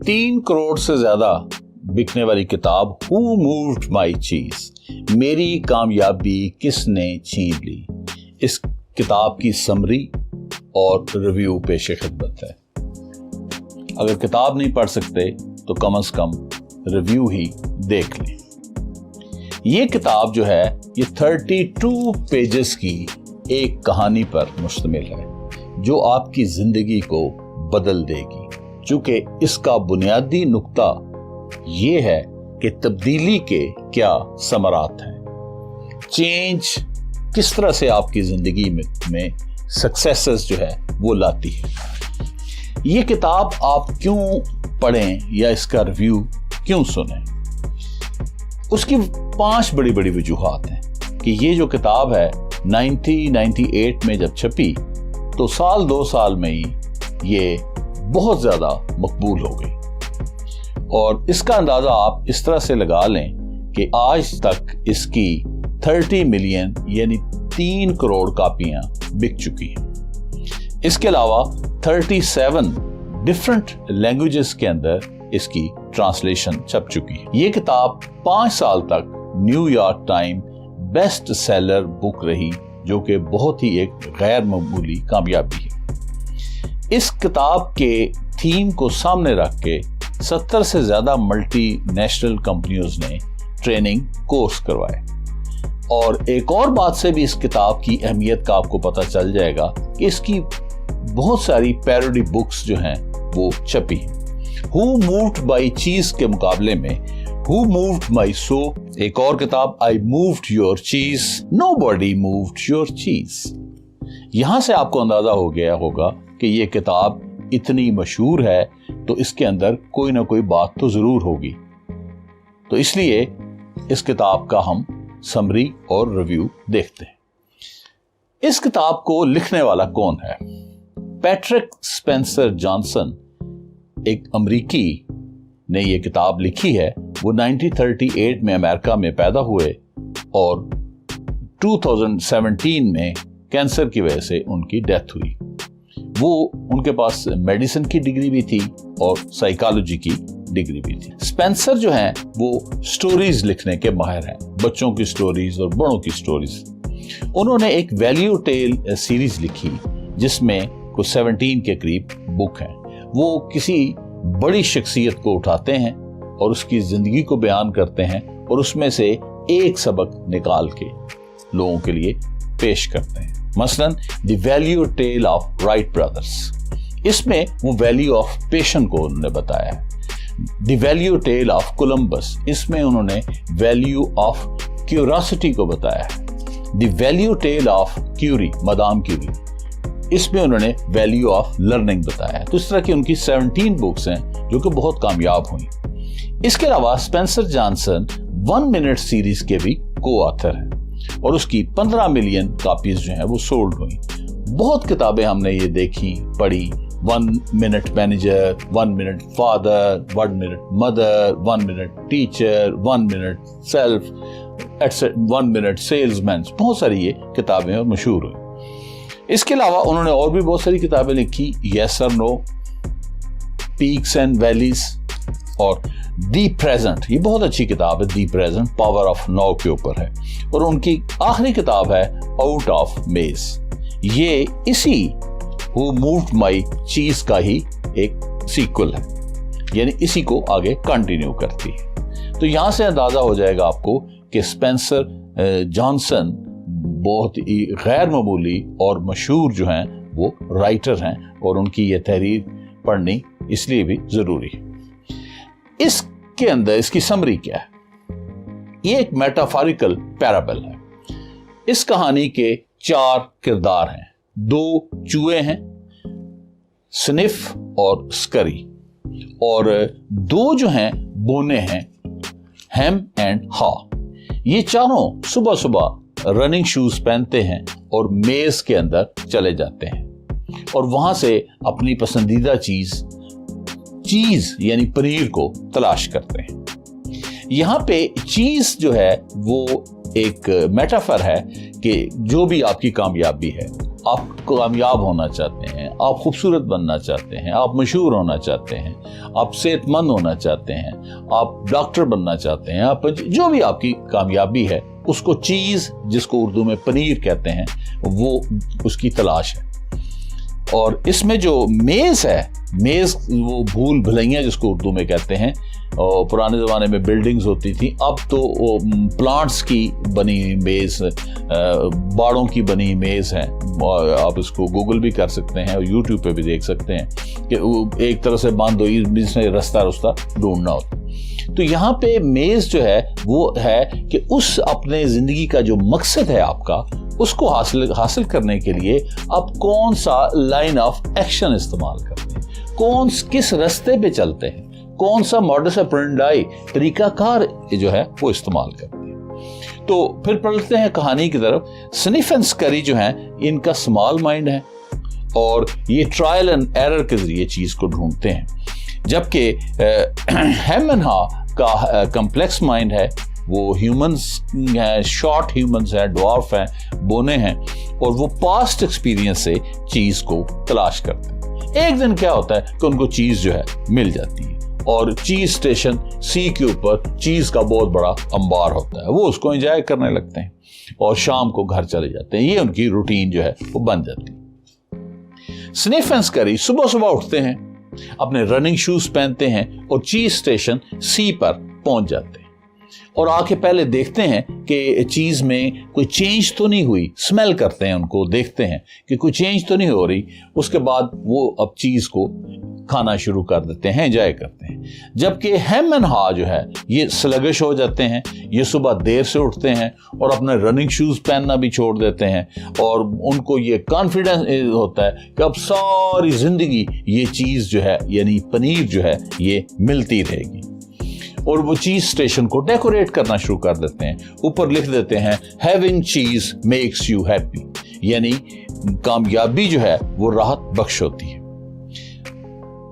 3 करोड़ से ज्यादा बिकने वाली किताब हु मूव्ड माई चीज, मेरी कामयाबी किसने छीन ली। इस किताब की समरी और रिव्यू पेश खिदमत है। अगर किताब नहीं पढ़ सकते तो कम से कम रिव्यू ही देख लें। ये किताब जो है ये 32 पेजेस की एक कहानी पर मुश्तमिल है जो आपकी जिंदगी को बदल देगी। चूंकि इसका बुनियादी नुक्ता ये है कि तब्दीली के क्या समरात हैं, चेंज किस तरह से आपकी जिंदगी में सक्सेसेस जो है वो लाती है। ये किताब आप क्यों पढ़ें या इसका रिव्यू क्यों सुनें, उसकी 5 बड़ी बड़ी वजूहात हैं कि ये जो किताब है 1998 में जब छपी तो साल 2 साल में ही ये बहुत ज्यादा मकबूल हो गई। और इसका अंदाजा आप इस तरह से लगा लें कि आज तक इसकी 30 मिलियन यानी 3 करोड़ कापियां बिक चुकी हैं। इसके अलावा 37 डिफरेंट लैंग्वेजेस के अंदर इसकी ट्रांसलेशन छप चुकी है। ये किताब 5 साल तक New York time best seller book रही, जो कि बहुत ही एक गैर मामूली कामयाबी है। इस किताब के थीम को सामने रख के 70 से ज्यादा मल्टीनेशनल कंपनियों ने ट्रेनिंग कोर्स करवाए। और एक और बात से भी इस किताब की अहमियत का आपको पता चल जाएगा कि इसकी बहुत सारी पैरोडी बुक्स जो हैं वो छपी। हु मूव्ड माई चीज के मुकाबले में हु मूव्ड माई सो, एक और किताब आई मूव्ड योर चीज, नोबडी मूव्ड योर चीज। यहां से आपको अंदाजा हो गया होगा कि यह किताब इतनी मशहूर है तो इसके अंदर कोई ना कोई बात तो जरूर होगी। तो इसलिए इस किताब का हम समरी और रिव्यू देखते हैं। इस किताब को लिखने वाला कौन है? पैट्रिक स्पेंसर जॉनसन, एक अमरीकी ने यह किताब लिखी है। वो 1938 में अमेरिका में पैदा हुए और 2017 में कैंसर की वजह से उनकी डेथ हुई। वो उनके पास मेडिसिन की डिग्री भी थी और साइकोलॉजी की डिग्री भी थी। स्पेंसर जो हैं वो स्टोरीज लिखने के माहिर हैं, बच्चों की स्टोरीज और बड़ों की स्टोरीज। उन्होंने एक वैल्यू टेल सीरीज लिखी जिसमें कुछ 17 के करीब बुक हैं। वो किसी बड़ी शख्सियत को उठाते हैं और उसकी जिंदगी को बयान करते हैं और उसमें से एक सबक निकाल के लोगों के लिए पेश करते हैं। मसलन the value tale of Wright brothers, इसमें वो वैल्यू ऑफ पेशन को उन्होंने बताया है। The value tale of Columbus, इसमें उन्होंने वैल्यू ऑफ क्यूरियोसिटी को बताया है। The value tale of Curie, madame Curie, इसमें उन्होंने वैल्यू ऑफ लर्निंग बताया है। तो इस तरह की उनकी 17 बुक्स हैं जो कि बहुत कामयाब हुई। इसके अलावा स्पेंसर जॉनसन 1 मिनट सीरीज के भी को ऑथर हैं और उसकी 15 मिलियन कॉपीज जो हैं वो सोल्ड हुई। बहुत किताबें हमने ये देखी, पढ़ी। 1 minute manager, 1 minute father, 1 minute mother, 1 minute teacher, 1 minute self, 1 minute salesman, बहुत सारी ये किताबें और मशहूर हुई। इसके अलावा उन्होंने और भी बहुत सारी किताबें लिखी, यस और नो, पीक्स एंड वैलीज और दी प्रेजेंट। ये बहुत अच्छी किताब है, the present, power of now के ऊपर है। और उनकी आखिरी किताब है आउट ऑफ मेज। ये इसी हु मूव्ड माई चीज का ही एक सीक्वल है, यानी इसी को आगे कंटिन्यू करती है। तो यहां से अंदाजा हो जाएगा आपको कि स्पेंसर जॉनसन बहुत ही गैर मामूली और मशहूर जो हैं वो राइटर हैं और उनकी ये तहरीर पढ़नी इसलिए भी जरूरी है। इसके अंदर इसकी समरी क्या है? ये एक मेटाफोरिकल पैराबल है। इस कहानी के 4 किरदार हैं। 2 चूहे हैं, स्निफ और स्करी, और 2 जो हैं बोने हैं, हैम एंड हा। ये चारों सुबह सुबह रनिंग शूज पहनते हैं और मेज के अंदर चले जाते हैं और वहां से अपनी पसंदीदा चीज यानी पनीर को तलाश करते हैं। यहां पे चीज जो है वो एक मेटाफर है कि जो भी आपकी कामयाबी है, आप कामयाब होना चाहते हैं, आप खूबसूरत बनना चाहते हैं, आप मशहूर होना चाहते हैं, आप सेहतमंद होना चाहते हैं, आप डॉक्टर बनना चाहते हैं, आप जो भी आपकी कामयाबी है, उसको चीज़, जिसको उर्दू में पनीर कहते हैं, वो उसकी तलाश है। और इसमें जो मेज़ है, मेज़ वो भूल भुलैया जिसको उर्दू में कहते हैं, और पुराने ज़माने में बिल्डिंग्स होती थी, अब तो प्लांट्स की बनी हुई मेज़, बाड़ों की बनी मेज़ है। आप इसको गूगल भी कर सकते हैं और यूट्यूब पे भी देख सकते हैं कि वो एक तरह से बंद हुई, जिसमें रास्ता ढूंढना होता। तो यहाँ पे मेज़ जो है वो है कि उस अपने ज़िंदगी का जो मकसद है आपका, उसको हासिल करने के लिए आप कौन सा लाइन ऑफ एक्शन इस्तेमाल करते हैं, किस रास्ते पे चलते हैं, कौन सा मॉडस ऑपरेंडी तरीकाकार जो है वो इस्तेमाल करते हैं। तो फिर पढ़ते हैं कहानी की तरफ। स्निफ एंड स्करी जो है, इनका स्मॉल माइंड है और ये ट्रायल एंड एरर के जरिए चीज को ढूंढते हैं, जबकि हेम एंड हा का कॉम्प्लेक्स माइंड है, वो ह्यूमंस हैं, शॉर्ट ह्यूमंस हैं, ड्वार्फ हैं, बोने हैं, और वो पास्ट एक्सपीरियंस से चीज को तलाश करते हैं। एक दिन क्या होता है कि उनको चीज जो है मिल जाती है, और चीज स्टेशन सी के ऊपर चीज का बहुत बड़ा अंबार होता है, वो उसको एंजॉय करने लगते हैं और शाम को घर चले जाते हैं। ये उनकी रूटीन जो है वो बन जाती है। स्निफ एंड स्करी सुबह सुबह उठते हैं, अपने रनिंग शूज पहनते हैं और चीज स्टेशन सी पर पहुंच जाते हैं, और आके पहले देखते हैं कि चीज में कोई चेंज तो नहीं हुई। स्मेल करते हैं उनको, देखते हैं कि कोई चेंज तो नहीं हो रही। उसके बाद वो अब चीज को खाना शुरू कर देते हैं, एंजॉय करते हैं। जबकि हेम एंड हा जो है, ये स्लगिश हो जाते हैं, ये सुबह देर से उठते हैं और अपने रनिंग शूज पहनना भी छोड़ देते हैं, और उनको ये कॉन्फिडेंस होता है कि अब सारी जिंदगी ये चीज जो है, यानी पनीर जो है, ये मिलती रहेगी। और वो चीज स्टेशन को डेकोरेट करना शुरू कर देते हैं। ऊपर लिख देते हैं, हैविंग चीज मेक्स यू हैप्पी, यानी कामयाबी जो है वो राहत बख्श होती है।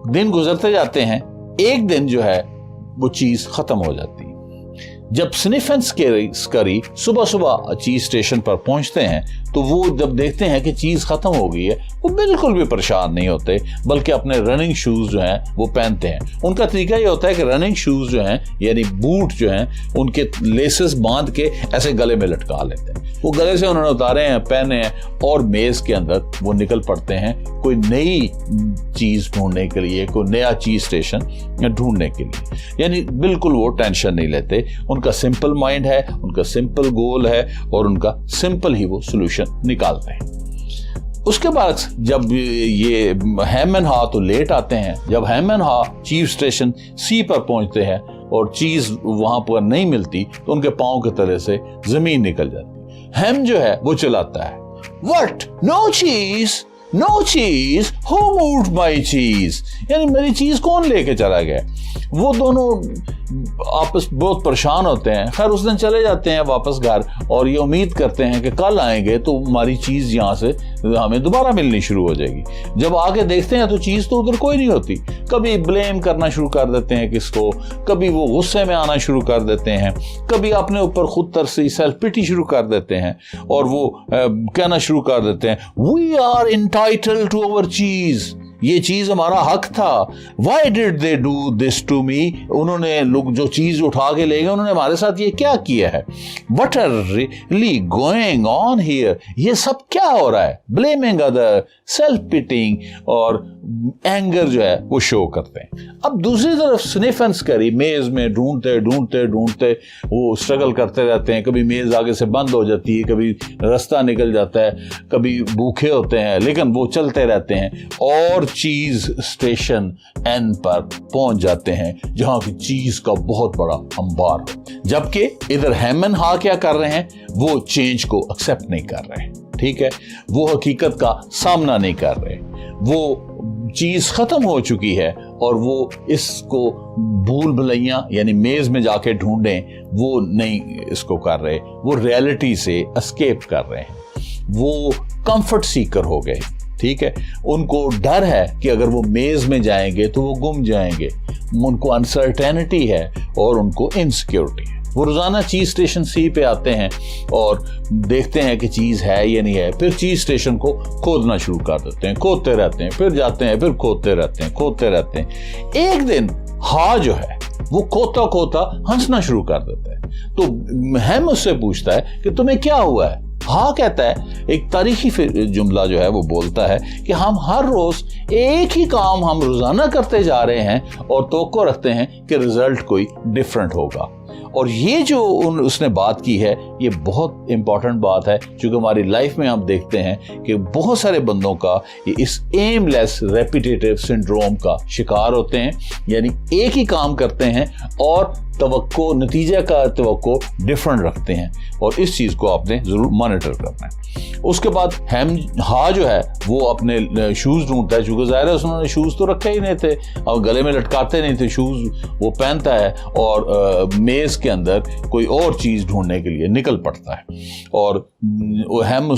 दिन गुजरते जाते हैं, एक दिन जो है वो चीज खत्म हो जाती है। जब स्निफ एंड स्करी सुबह सुबह चीज स्टेशन पर पहुंचते हैं, तो वो जब देखते हैं कि चीज खत्म हो गई है, वो बिल्कुल भी परेशान नहीं होते, बल्कि अपने रनिंग शूज जो हैं वो पहनते हैं। उनका तरीका ये होता है कि रनिंग शूज जो हैं, यानी बूट जो हैं, उनके लेसेस बांध के ऐसे गले में लटका लेते हैं। वो गले से उन्होंने उतारे हैं, पहने हैं, और मेज के अंदर वो निकल पड़ते हैं कोई नई चीज ढूंढने के लिए, कोई नया चीज स्टेशन ढूंढने के लिए। यानी बिल्कुल वो टेंशन नहीं लेते। उनका सिंपल माइंड है, उनका सिंपल गोल है, और उनका सिंपल ही वो सोल्यूशन निकालते हैं। उसके बाद जब ये हेम एंड हा तो लेट आते हैं, जब हेम एंड हा चीफ स्टेशन सी पर पहुंचते हैं और चीज वहां पर नहीं मिलती, तो उनके पांव के तले से जमीन निकल जाती है। हेम जो है वो चिल्लाता है, व्हाट, नो चीज, नो चीज, हु मूव्ड माय चीज, यानी मेरी चीज कौन लेके चला गया। वो दोनों आपस बहुत परेशान होते हैं। खैर उस दिन चले जाते हैं वापस घर, और ये उम्मीद करते हैं कि कल आएंगे तो हमारी चीज यहाँ से हमें दोबारा मिलनी शुरू हो जाएगी। जब आगे देखते हैं तो चीज तो उधर कोई नहीं होती। कभी ब्लेम करना शुरू कर देते हैं किसको, कभी वो गुस्से में आना शुरू कर देते हैं, कभी अपने ऊपर खुद तरसी सेल्फ पिटी शुरू कर देते हैं, और वो कहना शुरू कर देते हैं, we are entitled to our cheese, ये चीज हमारा हक था। Why did they do this to me? उन्होंने लोग जो चीज उठा के ले गए, उन्होंने हमारे साथ ये क्या किया है। What are really going on here? ये सब क्या हो रहा है। Blaming other, self pitying और एंगर जो है वो शो करते हैं। अब दूसरी तरफ स्निफ एंड स्करी मेज में ढूंढते ढूंढते ढूंढते वो स्ट्रगल करते रहते हैं। कभी मेज आगे से बंद हो जाती है, कभी रास्ता निकल जाता है, कभी भूखे होते हैं, लेकिन वो चलते रहते हैं और चीज स्टेशन एन पर पहुंच जाते हैं, जहां की चीज का बहुत बड़ा अंबार हो। जबकि इधर हेम एंड हा क्या कर रहे हैं, वो चेंज को एक्सेप्ट नहीं कर रहे हैं। ठीक है, वो हकीकत का सामना नहीं कर रहे। वो चीज खत्म हो चुकी है और वो इसको भूल भुलैया यानी मेज में जाके ढूंढें, वो नहीं इसको कर रहे। वो रियलिटी से एस्केप कर रहे हैं, वो कंफर्ट सीकर हो गए। ठीक है, उनको डर है कि अगर वो मेज में जाएंगे तो वो गुम जाएंगे। उनको अनसर्टेनिटी है और उनको इनसिक्योरिटी है। वो रोजाना चीज स्टेशन सी पे आते हैं और देखते हैं कि चीज है या नहीं है, फिर चीज स्टेशन को खोदना शुरू कर देते हैं, खोदते रहते हैं, फिर जाते हैं, फिर खोदते रहते हैं। एक दिन हा जो है वो खोता खोता हंसना शुरू कर देता है। तो हैम उससे पूछता है कि तुम्हें क्या हुआ है? हाँ कहता है, एक तारीखी जुमला जो है वो बोलता है कि हम हर रोज एक ही काम हम रोजाना करते जा रहे हैं और तवक्को रखते हैं कि रिजल्ट कोई डिफरेंट होगा। और ये जो उसने बात की है ये बहुत इंपॉर्टेंट बात है, क्योंकि हमारी लाइफ में हम देखते हैं कि बहुत सारे बंदों का इस एमलेस रेपिटेटिव सिंड्रोम का शिकार होते हैं, यानी एक ही काम करते हैं और तवक्को, नतीजा का तवक्को डिफरेंट रखते हैं, और इस चीज को आपने जरूर मॉनिटर करना है। उसके बाद हा जो है वो अपने शूज ढूंढता है, चूंकि जाहिर है उसने शूज तो रखे ही नहीं थे और गले में लटकाते नहीं थे शूज, वो पहनता है और मेज के अंदर कोई और चीज ढूंढने के लिए निकल पड़ता है। और हैम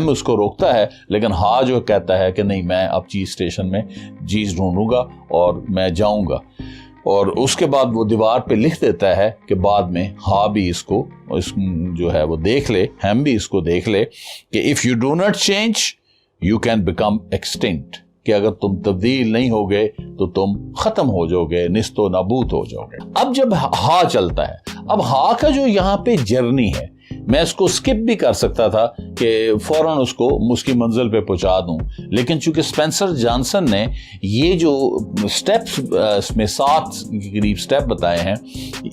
उसको रोकता है, लेकिन हा जो कहता है कि नहीं, मैं अब चीज स्टेशन में चीज ढूंढूंगा और मैं जाऊंगा। और उसके बाद वो दीवार पे लिख देता है कि बाद में हा भी इसको जो है वो देख ले, हैम भी इसको देख ले कि if you do not change you can become extinct, कि अगर तुम तब्दील नहीं होगे तो तुम खत्म हो जाओगे, निस्तो नाबूद हो जाओगे। अब जब हा चलता है, अब हा का जो यहाँ पे जर्नी है, मैं इसको स्किप भी कर सकता था कि फौरन उसको उसकी मंजिल पे पहुंचा दूं, लेकिन चूंकि स्पेंसर जॉनसन ने ये जो स्टेप्स में 7 करीब स्टेप बताए हैं,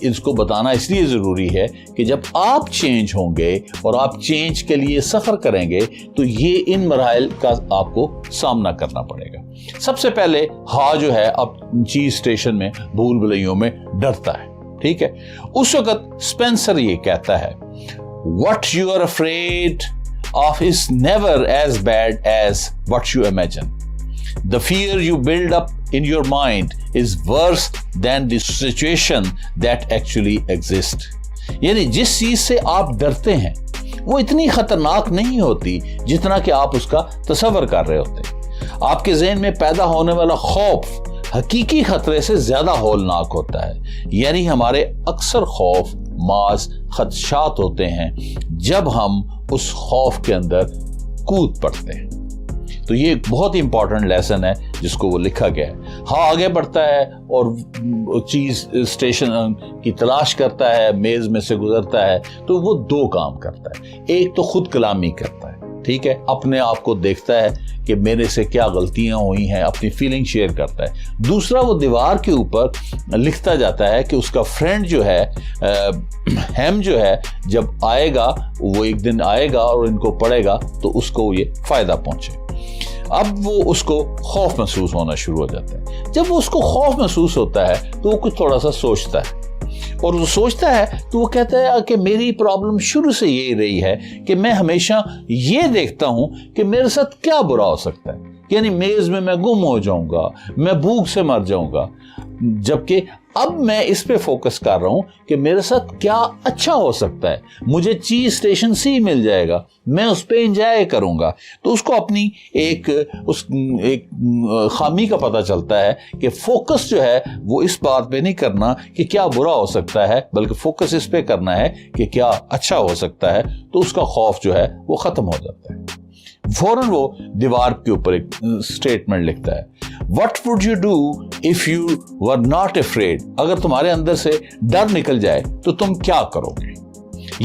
इसको बताना इसलिए ज़रूरी है कि जब आप चेंज होंगे और आप चेंज के लिए सफ़र करेंगे तो ये इन मराहल का आपको सामना करना पड़ेगा। सबसे पहले हा जो है अब चीज स्टेशन में भूल भुलैयों में डरता है, ठीक है। उस वक्त स्पेंसर ये कहता है, What you are afraid of is never as bad as what you imagine. The fear you build up in your mind is worse than the situation that actually exists. यानी जिस चीज से आप डरते हैं वो इतनी खतरनाक नहीं होती जितना कि आप उसका तसव्वुर कर रहे होते हैं। आपके ज़हन में पैदा होने वाला खौफ हकीकी खतरे से ज्यादा हौलनाक होता है। यानी हमारे अक्सर खौफ माज खदशात होते हैं जब हम उस खौफ के अंदर कूद पड़ते हैं। तो ये एक बहुत ही इंपॉर्टेंट लेसन है जिसको वो लिखा गया है। हाँ आगे बढ़ता है और चीज स्टेशन की तलाश करता है, मेज में से गुजरता है, तो वो 2 काम करता है। एक तो खुद कलामी करता है, ठीक है, अपने आप को देखता है कि मेरे से क्या गलतियां हुई हैं, अपनी फीलिंग शेयर करता है। दूसरा वो दीवार के ऊपर लिखता जाता है कि उसका फ्रेंड जो है हैम जो है जब आएगा, वो एक दिन आएगा और इनको पढ़ेगा तो उसको ये फायदा पहुंचे। अब वो उसको खौफ महसूस होना शुरू हो जाता है। जब वो उसको खौफ महसूस होता है तो वो कुछ थोड़ा सा सोचता है, और वो सोचता है तो वो कहता है कि मेरी प्रॉब्लम शुरू से यही रही है कि मैं हमेशा ये देखता हूं कि मेरे साथ क्या बुरा हो सकता है, यानी मेज में मैं गुम हो जाऊंगा, मैं भूख से मर जाऊंगा, जबकि अब मैं इस पे फोकस कर रहा हूं कि मेरे साथ क्या अच्छा हो सकता है, मुझे चीज स्टेशन सी मिल जाएगा, मैं उस पे एंजॉय करूंगा। तो उसको अपनी एक खामी का पता चलता है कि फोकस जो है वो इस बात पे नहीं करना कि क्या बुरा हो सकता है, बल्कि फोकस इस पे करना है कि क्या अच्छा हो सकता है। तो उसका खौफ जो है वो खत्म हो जाता है। फौरन वो दीवार के ऊपर एक स्टेटमेंट लिखता है, What would you do if you were not afraid? अगर तुम्हारे अंदर से डर निकल जाए तो तुम क्या करोगे?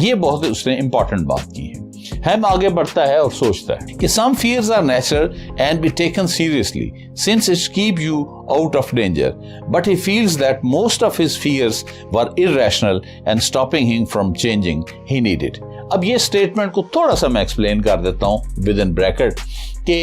ये बहुत उसने इंपॉर्टेंट बात की है। हैम आगे बढ़ता है और सोचता है कि some fears are natural and be taken seriously since it keep you out of danger, but he feels that most of his fears were irrational and stopping him from changing he needed. अब ये statement को थोड़ा सा मैं explain कर देता हूं with in bracket कि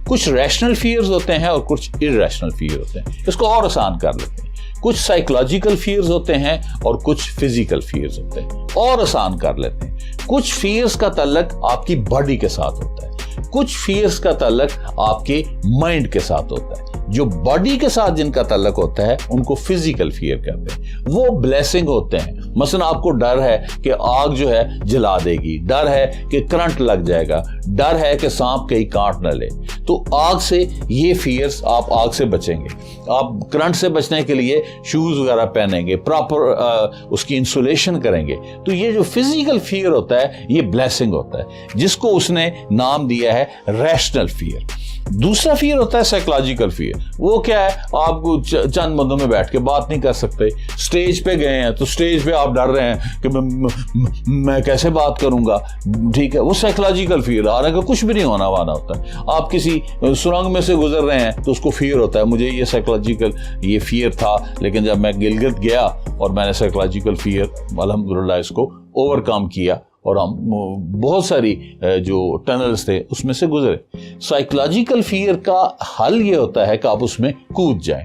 कुछ रैशनल फियर्स होते हैं और कुछ इरैशनल फियर होते हैं। इसको और आसान कर लेते हैं। कुछ साइकोलॉजिकल फियर्स होते हैं और कुछ फिजिकल फियर्स होते हैं। और आसान कर लेते हैं। कुछ फियर्स का ताल्लुक आपकी बॉडी के साथ होता है, कुछ फियर्स का ताल्लुक आपके माइंड के साथ होता है। जो बॉडी के साथ जिनका ताल्लुक होता है उनको फिजिकल फियर कहते हैं। वो ब्लेसिंग होते हैं। मसलन आपको डर है कि आग जो है जला देगी, डर है कि करंट लग जाएगा, डर है कि सांप कहीं काट न ले, तो आग से ये फियर्स, आप आग से बचेंगे, आप करंट से बचने के लिए शूज वगैरह पहनेंगे, प्रॉपर उसकी इंसुलेशन करेंगे। तो ये जो फिजिकल फियर होता है ये ब्लेसिंग होता है, जिसको उसने नाम दिया है रैशनल फियर। दूसरा फियर होता है साइकोलॉजिकल फियर। वो क्या है, आप चंद बंदों में बैठ के बात नहीं कर सकते, स्टेज पे गए हैं तो स्टेज पे आप डर रहे हैं कि मैं कैसे बात करूंगा, ठीक है, वो साइकोलॉजिकल फियर। हालांकि कुछ भी नहीं होना वाला होता है। आप किसी सुरंग में से गुजर रहे हैं तो उसको फियर होता है, मुझे ये साइकोलॉजिकल ये फियर था, लेकिन जब मैं गिलगित गया और मैंने साइकोलॉजिकल फियर अल्हम्दुलिल्लाह इसको ओवरकम किया और हम बहुत सारी जो टनल्स थे उसमें से गुजरे। साइकोलॉजिकल फियर का हल ये होता है कि आप उसमें कूद जाएं,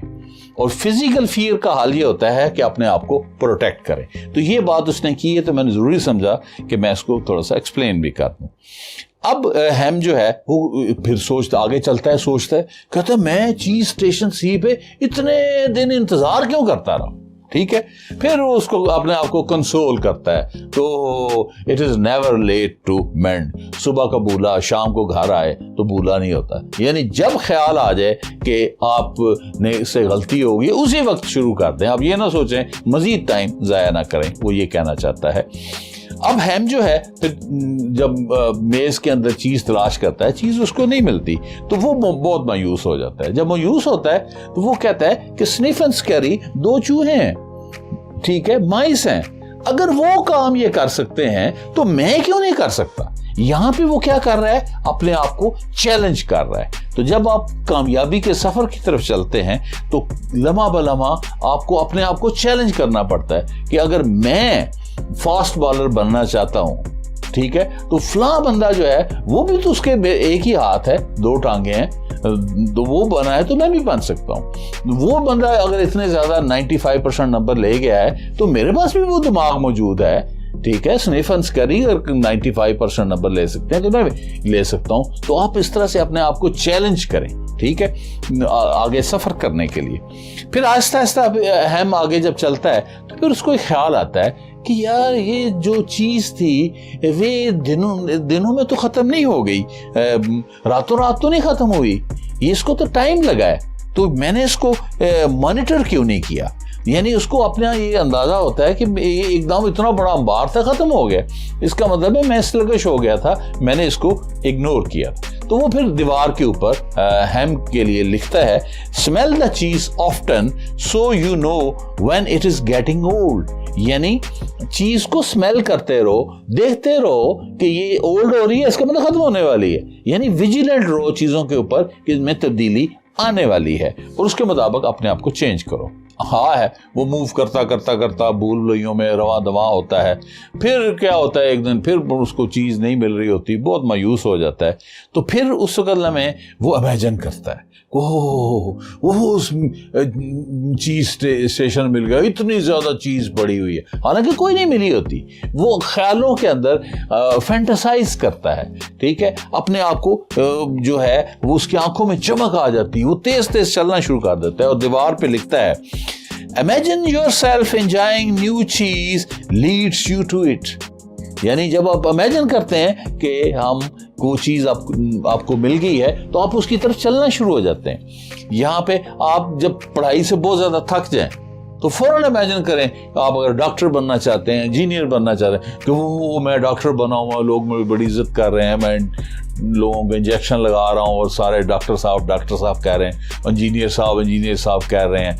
और फिजिकल फियर का हाल ये होता है कि अपने आप को प्रोटेक्ट करें। तो ये बात उसने की है, तो मैंने जरूरी समझा कि मैं इसको थोड़ा सा एक्सप्लेन भी कर दूं। अब हम जो है वो फिर सोचता, आगे चलता है, सोचता है, कहता है मैं चीज स्टेशन सी पे इतने दिन इंतजार क्यों करता रहा, ठीक है। फिर उसको अपने आप को कंसोल करता है, तो it is never late to mend. सुबह का बूला शाम को घर आए तो बूला नहीं होता। यानी जब ख्याल आ जाए कि आपने इससे गलती होगी उसी वक्त शुरू कर दें, आप ये ना सोचें मजीद टाइम जाया ना करें, वो ये कहना चाहता है। अब हम जो है फिर जब मेज के अंदर चीज तलाश करता है, चीज उसको नहीं मिलती, तो वो बहुत मायूस हो जाता है। जब मायूस होता है तो वो कहता है कि स्निफ एंड स्कैरी 2 चूहे हैं, ठीक है, माइस हैं, अगर वो काम ये कर सकते हैं तो मैं क्यों नहीं कर सकता। यहां पे वो क्या कर रहा है, अपने आप को चैलेंज कर रहा है। तो जब आप कामयाबी के सफर की तरफ चलते हैं तो लम्हा बलम्हा आपको अपने आप को चैलेंज करना पड़ता है कि अगर मैं फास्ट बॉलर बनना चाहता हूं, ठीक है, तो फला बंदा जो है वो भी तो उसके एक ही हाथ है, 2 टांगे हैं, तो वो बना है तो मैं भी बन सकता हूं। वो बंदा अगर इतने ज्यादा 95% नंबर ले गया है तो मेरे पास भी वो दिमाग मौजूद है, ठीक है। स्निफ एंड स्कैरी अगर 95% नंबर ले सकते हैं तो मैं भी ले सकता हूं। तो आप इस तरह से अपने आप को चैलेंज करें, ठीक है, आगे सफर करने के लिए। फिर आहिस्ता आहिस्ता हम आगे जब चलता है तो फिर उसको एक ख्याल आता है कि यार ये जो चीज थी वे दिनों में तो खत्म नहीं हो गई, रातों रात तो नहीं खत्म हुई, इसको तो टाइम लगा है, तो मैंने इसको मॉनिटर क्यों नहीं किया। यानी उसको अपना ये अंदाजा होता है कि एकदम इतना बड़ा अंबार था, खत्म हो गया, इसका मतलब है मैं स्लगिश हो गया था, मैंने इसको इग्नोर किया। तो वो फिर दीवार के ऊपर हैम के लिए लिखता है, स्मेल द चीज often so you know when it is getting old. यानी चीज को स्मेल करते रहो, देखते रहो कि ये ओल्ड हो रही है, इसका मतलब खत्म होने वाली है। यानी विजिलेंट रहो चीजों के ऊपर कि इनमें तब्दीली आने वाली है, और उसके मुताबिक अपने आप को चेंज करो। हाँ है, वो मूव करता करता करता भूल भुलैयों में रवा दवा होता है। फिर क्या होता है, एक दिन फिर उसको चीज़ नहीं मिल रही होती, बहुत मायूस हो जाता है। तो फिर उस वक्त में वो इमेजिन करता है, ओह उस चीज स्टेशन मिल गया, इतनी ज़्यादा चीज़ पड़ी हुई है, हालांकि कोई नहीं मिली होती। वो ख्यालों के अंदर फैंटासाइज करता है, ठीक है, अपने आप को जो है वो उसकी आंखों में चमक आ जाती है, वो तेज तेज चलना शुरू कर देता है, और दीवार पे लिखता है, Imagine yourself enjoying new cheese leads you to it। यानी जब आप इमेजिन करते हैं कि हम कोई चीज़ आपको मिल गई है तो आप उसकी तरफ चलना शुरू हो जाते हैं। यहाँ पे आप जब पढ़ाई से बहुत ज़्यादा थक जाएं तो फौरन इमेजिन करें, आप अगर डॉक्टर बनना चाहते हैं, इंजीनियर बनना चाहते हैं कि वो मैं डॉक्टर बना हुआ, लोग मेरी बड़ी इज्जत कर रहे हैं, मैं लोगों को इंजेक्शन लगा रहा हूँ और सारे डॉक्टर साहब कह रहे हैं, इंजीनियर साहब कह रहे हैं,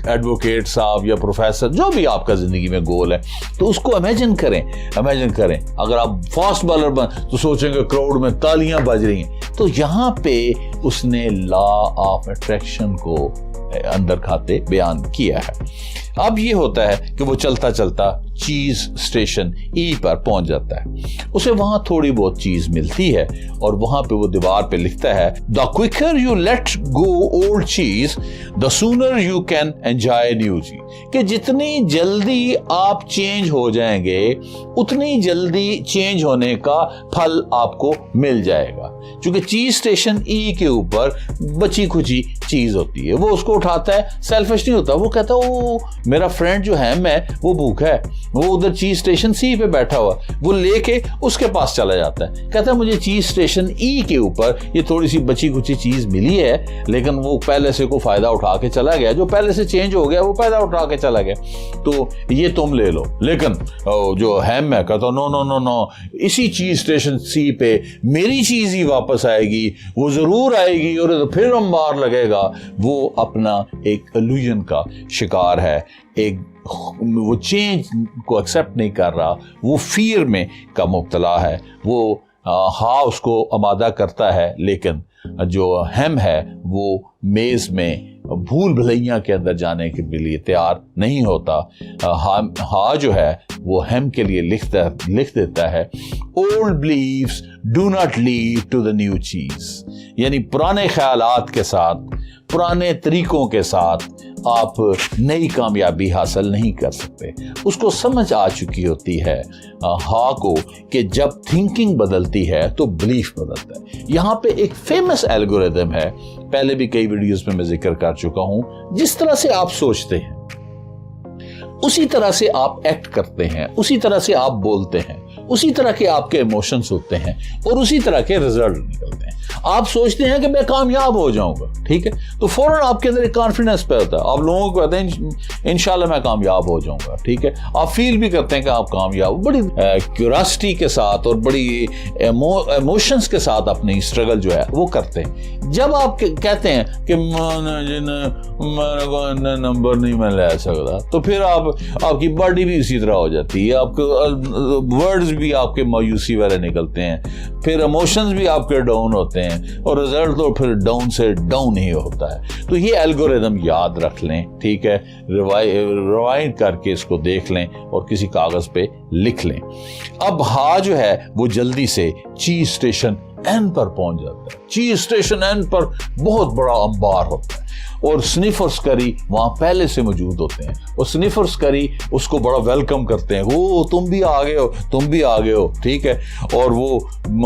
एडवोकेट साहब या प्रोफेसर, जो भी आपका ज़िंदगी में गोल है, तो उसको इमेजिन करें। अगर आप फास्ट बॉलर बन तो सोचेंगे क्राउड में तालियां बज रही हैं। तो यहाँ पे उसने लॉ ऑफ अट्रैक्शन को अंदर खाते बयान किया है। अब ये होता है कि वो चलता चलता चीज स्टेशन ई पर पहुंच जाता है, उसे वहां थोड़ी बहुत चीज मिलती है, और वहां पे वो दीवार पे लिखता है, the quicker you let go old cheese the sooner you can enjoy new cheese. कि जितनी जल्दी आप चेंज हो जाएंगे उतनी जल्दी चेंज होने का फल आपको मिल जाएगा। क्योंकि चीज स्टेशन ई के ऊपर बची खुची चीज होती है, वो उसको उठाता है, सेल्फिश नहीं होता, वो कहता है ओ मेरा फ्रेंड जो है मैं वो भूखा है, वो उधर चीज स्टेशन सी पे बैठा हुआ, वो लेके उसके पास चला जाता है, कहता है मुझे चीज स्टेशन ई के ऊपर ये थोड़ी सी बची कुची चीज मिली है, लेकिन वो पहले से को फायदा उठा के चला गया, जो पहले से चेंज हो गया वो फायदा उठा के चला गया, तो ये तुम ले लो। लेकिन जो हैम है कहता नो नो नो नो, इसी चीज स्टेशन सी पे मेरी चीज ही वापस आएगी, वो जरूर आएगी और तो फिर अंबार लगेगा। वो अपना एक इल्यूजन का शिकार है, एक वो चेंज को एक्सेप्ट नहीं कर रहा, वो फियर में का मुब्तला है। वो हाँ उसको आमादा करता है, लेकिन जो हैम है वो मेज में भूल भुलैया के अंदर जाने के लिए तैयार नहीं होता। हाँ जो है वो हैम के लिए लिख देता है, old beliefs do not lead to the new cheese, यानी पुराने ख्यालात के साथ, पुराने तरीकों के साथ आप नई कामयाबी हासिल नहीं कर सकते। उसको समझ आ चुकी होती है हाँ को कि जब थिंकिंग बदलती है तो बिलीफ बदलता है। यहाँ पे एक फेमस एल्गोरिदम है, पहले भी कई वीडियोस में मैं जिक्र कर चुका हूं। जिस तरह से आप सोचते हैं उसी तरह से आप एक्ट करते हैं, उसी तरह से आप बोलते हैं, उसी तरह के आपके इमोशंस होते हैं और उसी तरह के रिजल्ट निकलते हैं। आप सोचते हैं कि मैं कामयाब हो जाऊंगा, ठीक है, तो फौरन आपके अंदर एक कॉन्फिडेंस पे होता है, आप लोगों को कहते हैं इंशाल्लाह मैं कामयाब हो जाऊंगा, ठीक है, आप फील भी करते हैं कि आप कामयाब, बड़ी क्यूरियोसिटी के साथ और बड़ी इमोशंस के साथ अपनी स्ट्रगल जो है वो करते हैं। जब आप कहते हैं कि नंबर नहीं मैं ले सकता, तो फिर आपकी बॉडी भी इसी तरह हो जाती है, आपके वर्ड्स भी आपके मायूसी वाले निकलते हैं, फिर इमोशंस भी आपके डाउन होते हैं और रिजल्ट तो फिर डाउन से डाउन ही होता है। तो ये एल्गोरिदम याद रख लें, ठीक है, रिवाइंड करके इसको देख लें और किसी कागज पे लिख लें। अब हाँ जो है वो जल्दी से चीज स्टेशन एन पर पहुंच जाता है। चीज स्टेशन एन पर बहुत बड़ा अंबार होता है और स्निफर्स करी वहां पहले से मौजूद होते हैं और स्निफर्स करी उसको बड़ा वेलकम करते हैं, वो तुम भी आ गए हो, तुम भी आ गए हो, ठीक है। और वो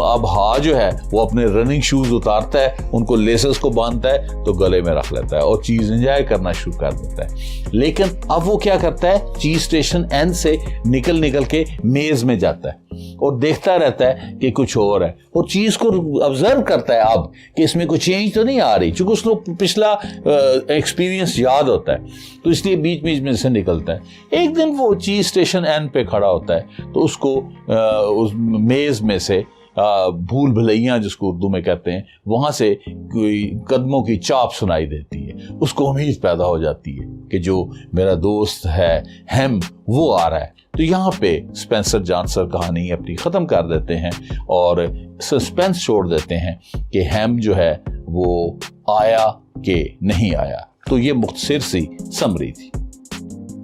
अब हाँ जो है वो अपने रनिंग शूज उतारता है, उनको लेसेस को बांधता है तो गले में रख लेता है और चीज एंजॉय करना शुरू कर देता है। लेकिन अब वो क्या करता है, चीज स्टेशन एन से निकल के मेज में जाता है और देखता रहता है कि कुछ और है और चीज को ऑब्जर्व करता है अब कि इसमें कोई चेंज तो नहीं आ रही, क्योंकि उसको पिछला एक्सपीरियंस याद होता है, तो इसलिए बीच बीच में से निकलता है। एक दिन वो चीज स्टेशन एन पे खड़ा होता है तो उसको उस मेज में से भूल भुलैया जिसको उर्दू में कहते हैं, वहां से कोई कदमों की चाप सुनाई देती है। उसको उम्मीद पैदा हो जाती है कि जो मेरा दोस्त है हैम वो आ रहा है। तो यहाँ पे स्पेंसर जानसर कहानी अपनी ख़त्म कर देते हैं और सस्पेंस छोड़ देते हैं कि हैम जो है वो आया कि नहीं आया। तो ये मुख्तसर सी समरी थी।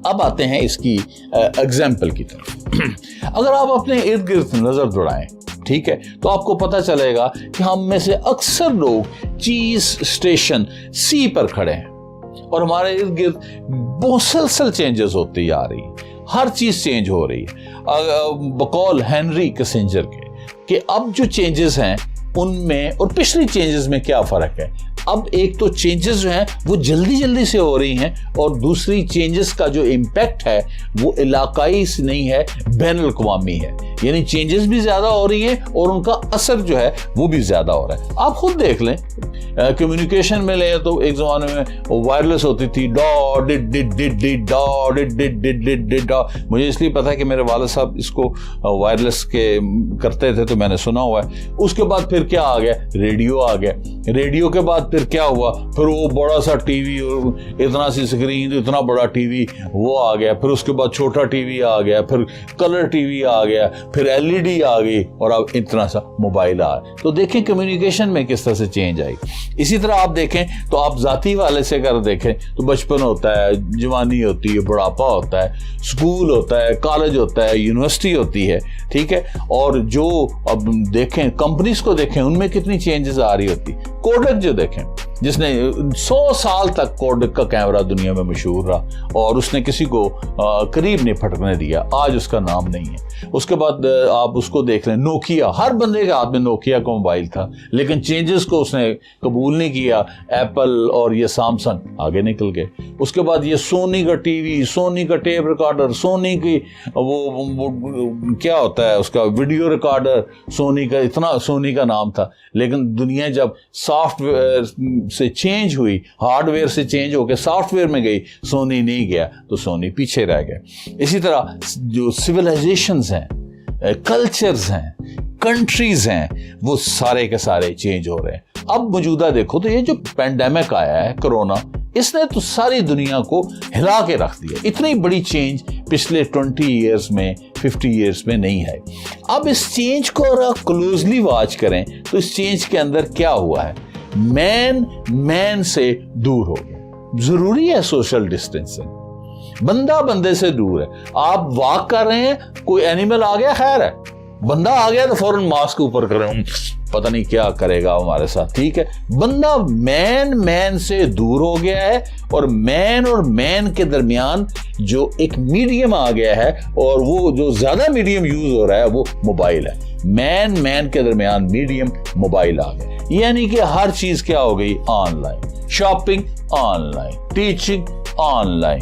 अब आते हैं इसकी एग्जाम्पल की तरफ। अगर आप अपने इर्द गिर्द नज़र दौड़ाएं, ठीक है, तो आपको पता चलेगा कि हम में से अक्सर लोग चीज स्टेशन सी पर खड़े हैं और हमारे इर्द गिर्द मुसलसल चेंजेस होती जा रही है, हर चीज चेंज हो रही है। बकौल हेनरी किसिंजर के कि अब जो चेंजेस हैं उनमें और पिछली चेंजेस में क्या फर्क है। अब एक तो चेंजेस जो हैं वो जल्दी जल्दी से हो रही हैं और दूसरी चेंजेस का जो इम्पैक्ट है वो इलाकाई से नहीं है, बैनुल अक़वामी है, यानी चेंजेस भी ज्यादा हो रही हैं और उनका असर जो है वो भी ज्यादा हो रहा है। आप खुद देख लें, कम्युनिकेशन में लें तो एक जमाने में वायरलेस होती थी, डॉ डिड डिड डिड डिड डॉ did did did did did डॉ। मुझे इसलिए पता है कि मेरे वालिद साहब इसको वायरलेस के करते थे तो मैंने सुना हुआ है। उसके बाद फिर क्या आ गया, रेडियो आ गया। रेडियो के बाद फिर क्या हुआ, फिर वो बड़ा सा टीवी, इतना सी स्क्रीन, इतना बड़ा टीवी वो आ गया। फिर उसके बाद छोटा टीवी आ गया, फिर कलर टीवी आ गया, फिर एलईडी आ गई और अब इतना सा मोबाइल आ गया। तो देखें कम्युनिकेशन में किस तरह से चेंज आई। इसी तरह आप देखें तो आप जाती वाले से अगर देखें तो बचपन होता है, जवानी होती है, बुढ़ापा होता है, स्कूल होता है, कॉलेज होता है, यूनिवर्सिटी होती है, ठीक है। और जो अब देखें कंपनीज को देखें उनमें कितनी चेंजेस आ रही होती। कोडक जो देखें, जिसने 100 साल तक कोडक का कैमरा दुनिया में मशहूर रहा और उसने किसी को करीब नहीं फटकने दिया, आज उसका नाम नहीं है। उसके बाद आप उसको देख लें, नोकिया, हर बंदे के हाथ में नोकिया का मोबाइल था, लेकिन चेंजेस को उसने कबूल नहीं किया। एप्पल और ये सैमसंग आगे निकल गए। उसके बाद ये सोनी का टीवी, सोनी का टेप रिकॉर्डर, सोनी की वो क्या होता है उसका वीडियो रिकॉर्डर, सोनी का, इतना सोनी का नाम था। लेकिन दुनिया जब सॉफ्टवेयर से चेंज हुई, हार्डवेयर से चेंज होकर सॉफ्टवेयर में गई, सोनी नहीं गया तो सोनी पीछे रह गया। इसी तरह जो सिविलाइजेशंस हैं, कल्चर्स हैं, कंट्रीज हैं, वो सारे के सारे चेंज हो रहे हैं। अब मौजूदा देखो तो ये जो पैंडेमिक आया है कोरोना, इसने तो सारी दुनिया को हिला के रख दिया। इतनी बड़ी चेंज पिछले 20 ईयर्स में, 50 ईयर्स में नहीं है। अब इस चेंज को अगर क्लोजली वॉच करें तो इस चेंज के अंदर क्या हुआ है, मैन से दूर हो गया। जरूरी है सोशल डिस्टेंसिंग, बंदा बंदे से दूर है। आप वॉक कर रहे हैं, कोई एनिमल आ गया, खैर है, बंदा आ गया तो फौरन मास्क ऊपर करें, पता नहीं क्या करेगा हमारे साथ, ठीक है। बंदा मैन से दूर हो गया है और मैन के दरमियान जो एक मीडियम आ गया है, और वो जो ज्यादा मीडियम यूज हो रहा है वो मोबाइल है। मैन के दरमियान मीडियम मोबाइल आ गया, यानी कि हर चीज क्या हो गई, online. Shopping online, teaching online,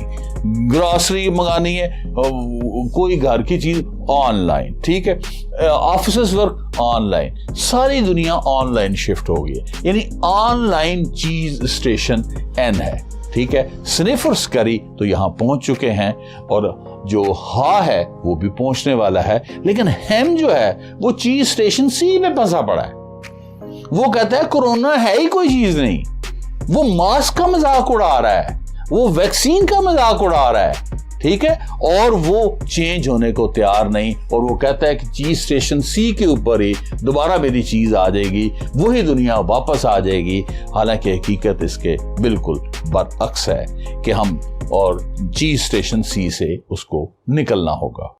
grocery मंगानी है, कोई घर की चीज ऑनलाइन, ठीक है, ऑफिस वर्क ऑनलाइन, सारी दुनिया ऑनलाइन शिफ्ट हो गई है। यानी ऑनलाइन चीज स्टेशन एन है, ठीक है। स्निफ और स्करी तो यहां पहुंच चुके हैं और जो हा है वो भी पहुंचने वाला है, लेकिन हेम जो है वो चीज स्टेशन सी में फंसा पड़ा है। वो कहता है कोरोना है ही कोई चीज नहीं, वो मास्क का मजाक उड़ा रहा है, वो वैक्सीन का मजाक उड़ा रहा है, ठीक है, और वो चेंज होने को तैयार नहीं। और वो कहता है कि चीज स्टेशन सी के ऊपर ही दोबारा मेरी चीज आ जाएगी, वही दुनिया वापस आ जाएगी। हालांकि हकीकत इसके बिल्कुल बरअक्स है कि हम और चीज स्टेशन सी से उसको निकलना होगा।